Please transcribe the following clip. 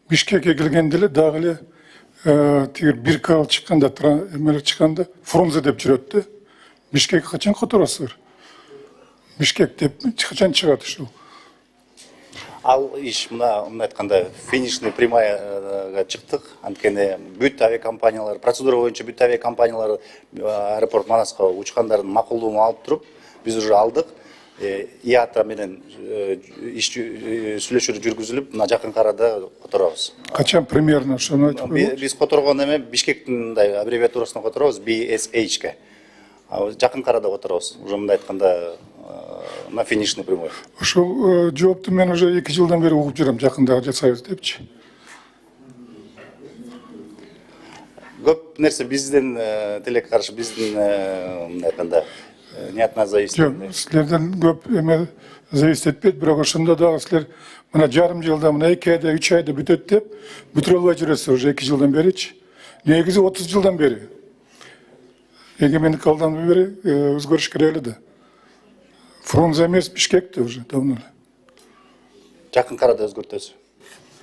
Бишкекке келгенде эле дагы эле тигир бир канал чыкканда, эмелер чыкканда Фрунзе деп жүрөт да. Бишкекке качан которосуңар? Бишкек деп качан чыгат ушул? Ал иш мына айтканда финишный прямаяга чыктык. Анткени бүт авиакомпаниялар, процедура боюнча бүт авиакомпаниялар аэропорт Манаска учкандардын макулдугун алып туруп, биз уже алдык. ИАТА менен сүйлөшүүлөр жүргүзүлүп, мына жакын арада которобуз. Качан примерно ошону айтып коебуз? Биз которгон эме Бишкектин мындай аббревиатурасына которобуз, BSH-ке. Жакын арада которобуз. Уже мындай айтканда на финишный прямой. Ошол жоопту мен уже 2 жылдан бери угуп жүрөм, жакында жасайбыз депчи. Көп нерсе биздин тилекке каршы, биздин мындай айтканда не от нас зависит. Жок, силерден көп эме зависит этпейт, бирок ошондо дагы силер мына жарым жылда, мына 2 айда, 3 айда бүтөт деп бүтүрө албай жүрөсүзөр уже 2 жылдан беричи. Негизи 30 жылдан бери. Эгемендик алгандан бери өзгөрүш керек эле да. Фрунзе эмес, Бишкекте уже давно эле. Жакын арада өзгөртөсү.